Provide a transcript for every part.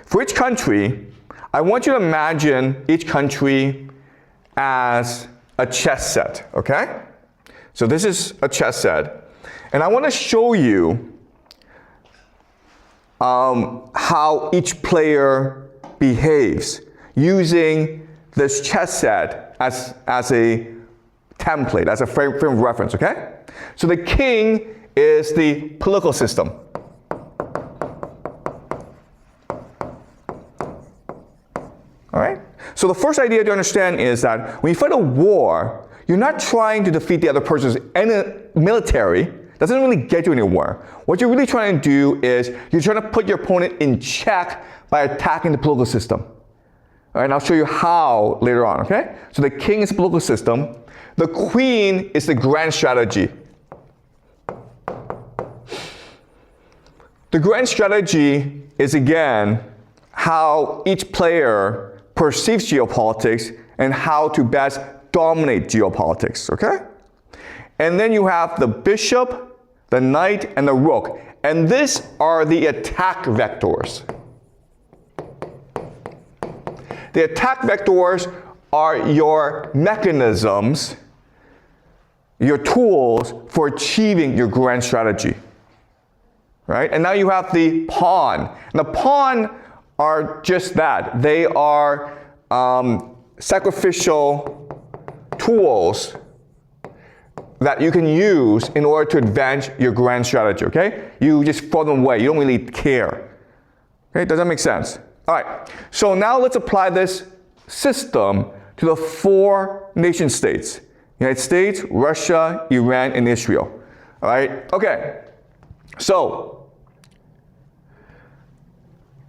For each country, I want you to imagine each country as a chess set, okay? So this is a chess set. And I want to show you how each player behaves using this chess set as a template, as a frame of reference, okay? So the king is the political system. All right? So the first idea to understand is that when you fight a war, you're not trying to defeat the other person's military. Doesn't really get you anywhere. What you're really trying to do is you're trying to put your opponent in check by attacking the political system. All right, and I'll show you how later on, okay? So the king is the political system. The queen is the grand strategy. The grand strategy is, again, how each player perceives geopolitics and how to best dominate geopolitics, okay? And then you have the bishop, the knight, and the rook. And these are the attack vectors. The attack vectors are your mechanisms, your tools for achieving your grand strategy. Right? And now you have the pawn. And the pawn are just that. They are sacrificial tools that you can use in order to advance your grand strategy, okay? You just throw them away. You don't really care. Okay, does that make sense? All right, so now let's apply this system to the 4 nation states. United States, Russia, Iran, and Israel. All right, okay. So,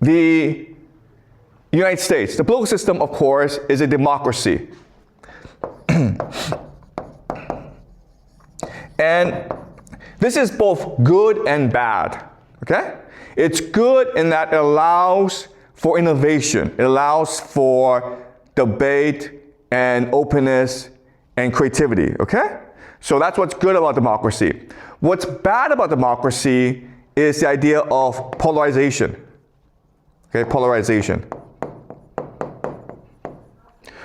the United States, the political system, of course, is a democracy. And this is both good and bad, okay? It's good in that it allows for innovation. It allows for debate and openness and creativity, okay? So that's what's good about democracy. What's bad about democracy is the idea of polarization, okay? Polarization.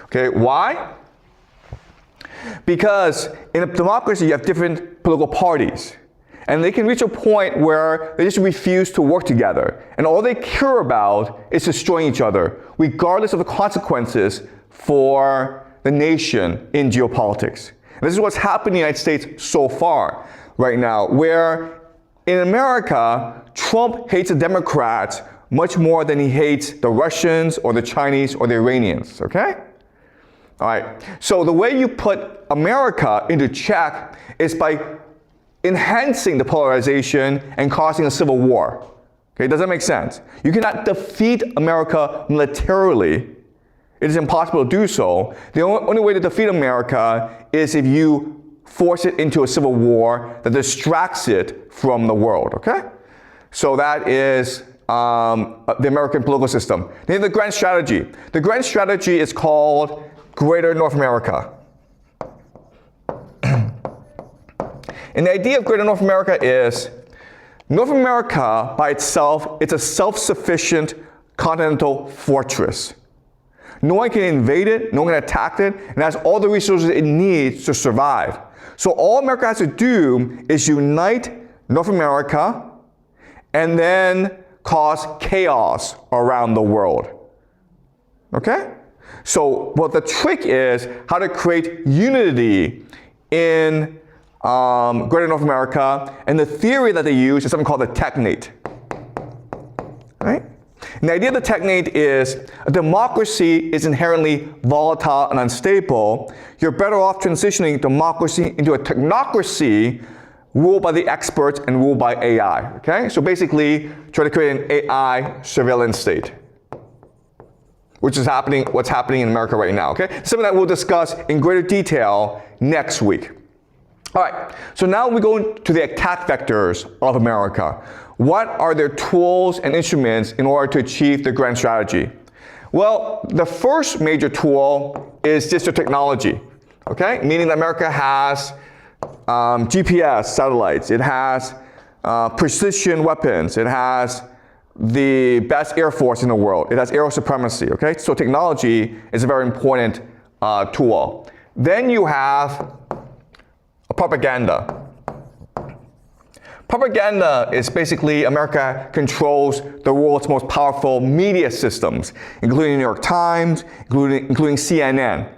Okay, why? Because in a democracy, you have different political parties. And they can reach a point where they just refuse to work together. And all they care about is destroying each other, regardless of the consequences for the nation in geopolitics. And this is what's happened in the United States so far, right now, where in America, Trump hates the Democrats much more than he hates the Russians or the Chinese or the Iranians, okay? All right, so the way you put America into check is by enhancing the polarization and causing a civil war. Okay, does that make sense? You cannot defeat America militarily. It is impossible to do so. The only way to defeat America is if you force it into a civil war that distracts it from the world, okay? So that is the American political system. Then the grand strategy. The grand strategy is called Greater North America. And the idea of Greater North America is North America by itself, it's a self-sufficient continental fortress. No one can invade it, no one can attack it, and it has all the resources it needs to survive. So all America has to do is unite North America and then cause chaos around the world. Okay? So what the trick is how to create unity in Greater North America, and the theory that they use is something called the technate. Right? And the idea of the technate is a democracy is inherently volatile and unstable. You're better off transitioning democracy into a technocracy ruled by the experts and ruled by AI. Okay? So basically, try to create an AI surveillance state, which is what's happening in America right now, okay? Something that we'll discuss in greater detail next week. All right, so now we go to the attack vectors of America. What are their tools and instruments in order to achieve the grand strategy? Well, the first major tool is digital technology, okay? Meaning that America has GPS satellites, it has precision weapons, it has the best air force in the world. It has aerial supremacy, okay? So technology is a very important tool. Then you have propaganda. Propaganda is basically America controls the world's most powerful media systems, including the New York Times, including CNN.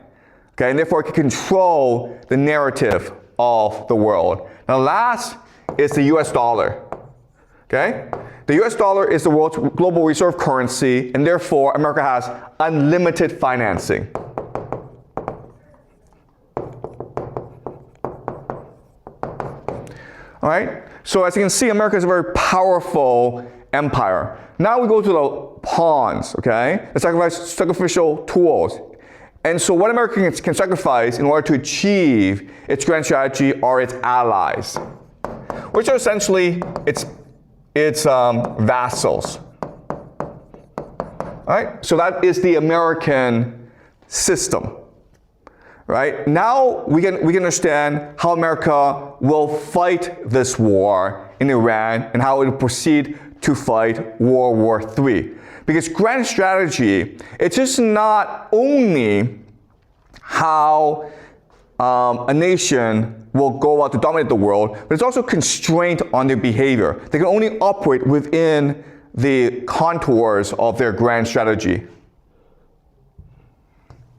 Okay, and therefore it can control the narrative of the world. Now last is the US dollar. Okay? The US dollar is the world's global reserve currency, and therefore America has unlimited financing. All right? So as you can see, America is a very powerful empire. Now we go to the pawns, okay? The sacrificial tools. And so what America can sacrifice in order to achieve its grand strategy are its allies, which are essentially its vassals. All right? So that is the American system. Right? Now we can understand how America will fight this war in Iran and how it will proceed to fight World War III. Because grand strategy, it's just not only how a nation will go out to dominate the world, but it's also constraint on their behavior. They can only operate within the contours of their grand strategy.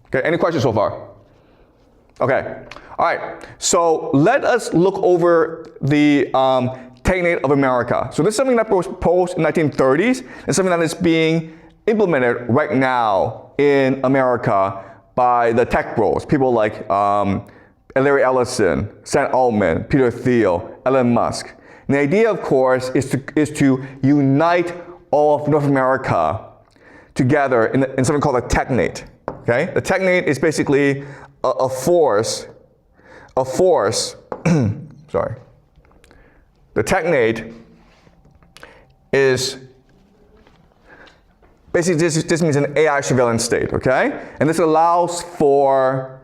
Okay, any questions so far? Okay, all right, so let us look over the Technate of America. So this is something that was proposed in the 1930s, and something that is being implemented right now in America by the tech bros, people like Larry Ellison, Sam Altman, Peter Thiel, Elon Musk. And the idea, of course, is to unite all of North America together in something called a Technate. Okay, the Technate is basically a force, sorry. The Technate is basically this means an AI surveillance state, okay? And this allows for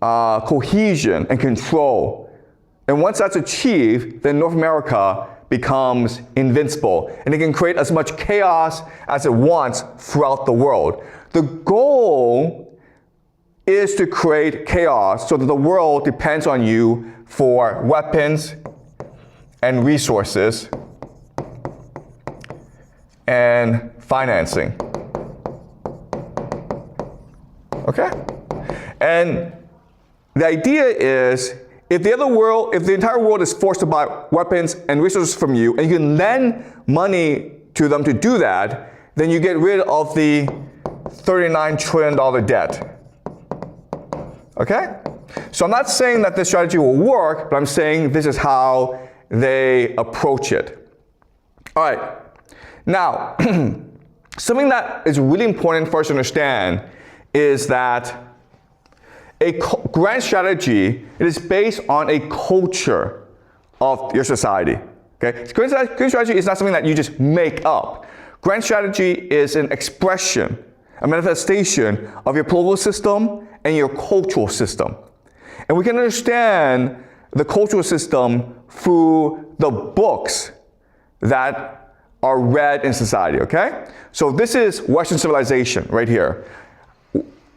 cohesion and control. And once that's achieved, then North America becomes invincible. And it can create as much chaos as it wants throughout the world. The goal is to create chaos so that the world depends on you for weapons and resources and financing. Okay? And the idea is if the entire world is forced to buy weapons and resources from you, and you can lend money to them to do that, then you get rid of the $39 trillion debt. Okay? So I'm not saying that this strategy will work, but I'm saying this is how they approach it. All right. Now, something that is really important for us to understand is that a grand strategy, it is based on a culture of your society. Okay? Grand strategy is not something that you just make up. Grand strategy is an expression, a manifestation of your political system and your cultural system. And we can understand the cultural system through the books that are read in society, okay? So this is Western civilization right here.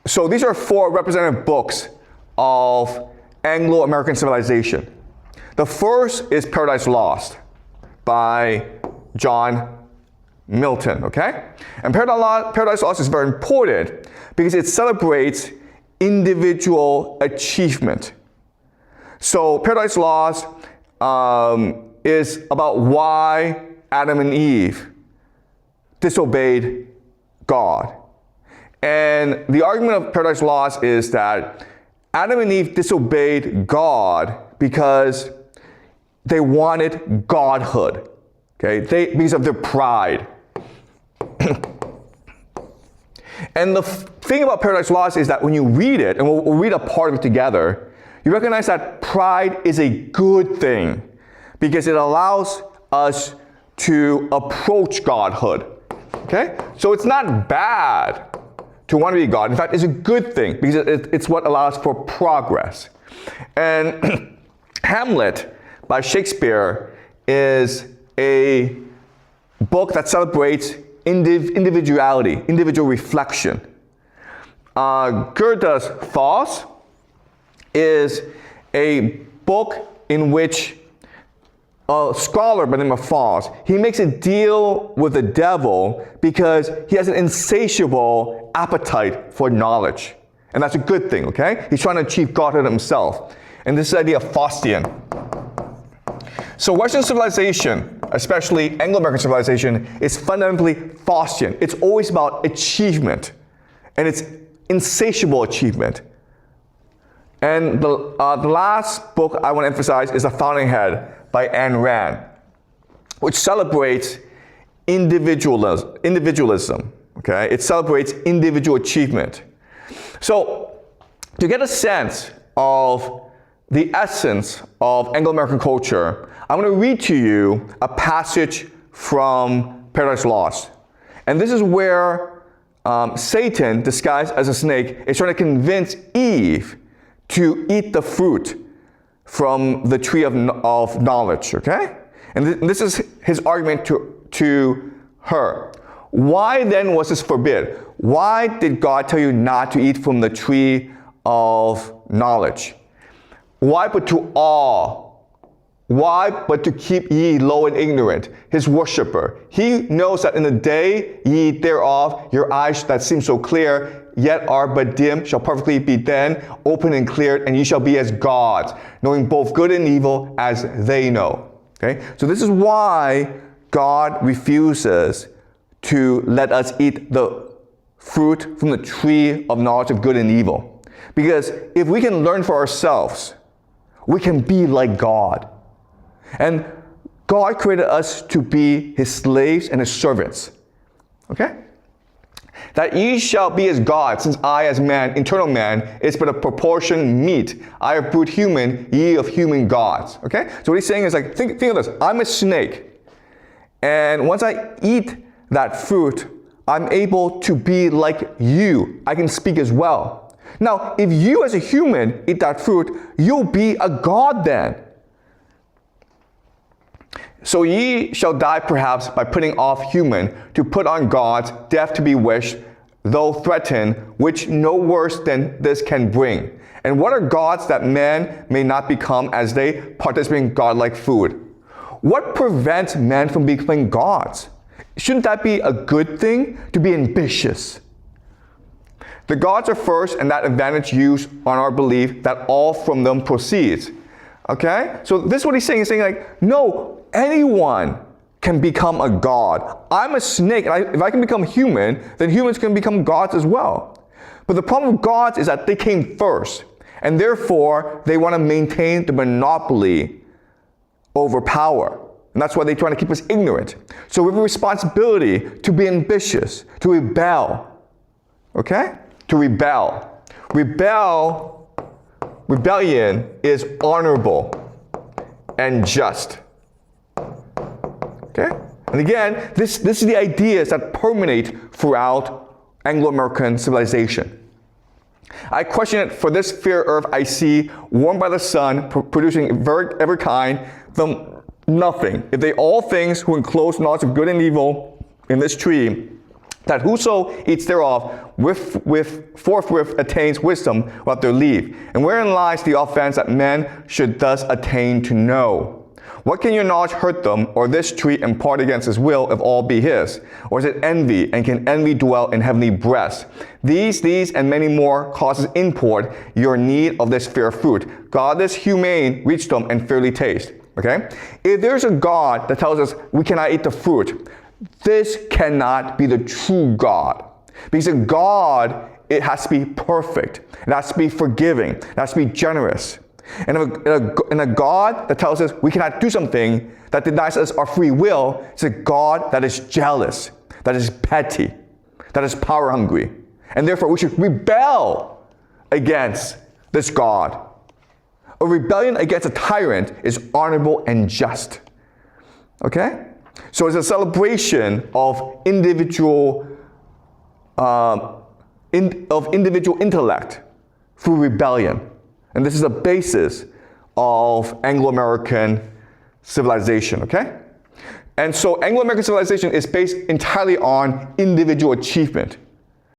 So these are 4 representative books of Anglo-American civilization. The first is Paradise Lost by John Milton, okay? And Paradise Lost is very important because it celebrates individual achievement. So Paradise Lost is about why Adam and Eve disobeyed God. And the argument of Paradise Lost is that Adam and Eve disobeyed God because they wanted godhood, okay? Because of their pride. And the thing about Paradise Lost is that when you read it, and we'll read a part of it together, you recognize that pride is a good thing because it allows us to approach godhood, okay? So it's not bad to want to be God. In fact, it's a good thing because it's what allows for progress. And Hamlet by Shakespeare is a book that celebrates individuality, individual reflection. Goethe's Faust is a book in which a scholar by the name of Faust, he makes a deal with the devil because he has an insatiable appetite for knowledge. And that's a good thing, okay? He's trying to achieve godhood himself. And this is the idea of Faustian. So Western civilization, especially Anglo-American civilization, is fundamentally Faustian. It's always about achievement. And it's insatiable achievement. And the last book I want to emphasize is The Fountainhead by Ayn Rand, which celebrates individualism. Okay? It celebrates individual achievement. So, to get a sense of the essence of Anglo-American culture, I'm going to read to you a passage from Paradise Lost. And this is where Satan, disguised as a snake, is trying to convince Eve to eat the fruit from the tree of knowledge, okay? And this is his argument to her. Why then was this forbid? Why did God tell you not to eat from the tree of knowledge? Why but to awe? Why but to keep ye low and ignorant, his worshipper? He knows that in the day ye eat thereof, your eyes that seem so clear, yet are but dim, shall perfectly be then open and cleared, and ye shall be as gods, knowing both good and evil as they know. Okay? So this is why God refuses to let us eat the fruit from the tree of knowledge of good and evil. Because if we can learn for ourselves, we can be like God. And God created us to be his slaves and his servants. Okay? That ye shall be as God, since I as man, eternal man, is but a proportion meet. I of brute human, ye of human gods. Okay? So what he's saying is like, think of this. I'm a snake. And once I eat that fruit, I'm able to be like you. I can speak as well. Now, if you as a human eat that fruit, you'll be a god then. So ye shall die perhaps by putting off human, to put on gods, death to be wished, though threatened, which no worse than this can bring. And what are gods that men may not become as they participate in godlike food? What prevents men from becoming gods? Shouldn't that be a good thing, to be ambitious? The gods are first, and that advantage used on our belief that all from them proceeds. Okay? So this is what he's saying. He's saying like, no, anyone can become a god. I'm a snake, and if I can become human, then humans can become gods as well. But the problem with gods is that they came first, and therefore they want to maintain the monopoly over power. And that's why they're trying to keep us ignorant. So we have a responsibility to be ambitious, to rebel. Okay? To rebel. Rebellion is honorable and just. Okay? And again, this is the ideas that permeate throughout Anglo-American civilization. I question it for this fair earth I see, warmed by the sun, producing every kind, from nothing. If they all things who enclose knowledge of good and evil in this tree, that whoso eats thereof forthwith attains wisdom without their leave. And wherein lies the offense that men should thus attain to know? What can your knowledge hurt them, or this tree impart against his will, if all be his? Or is it envy, and can envy dwell in heavenly breasts? These, and many more causes import your need of this fair fruit. God is humane, reach them, and fairly taste. Okay? If there's a God that tells us we cannot eat the fruit, this cannot be the true God. Because a God, it has to be perfect. It has to be forgiving. It has to be generous. And a God that tells us we cannot do something, that denies us our free will, is a God that is jealous, that is petty, that is power hungry. And therefore we should rebel against this God. A rebellion against a tyrant is honorable and just. Okay? So it's a celebration of individual intellect through rebellion. And this is the basis of Anglo-American civilization, okay? And so Anglo-American civilization is based entirely on individual achievement.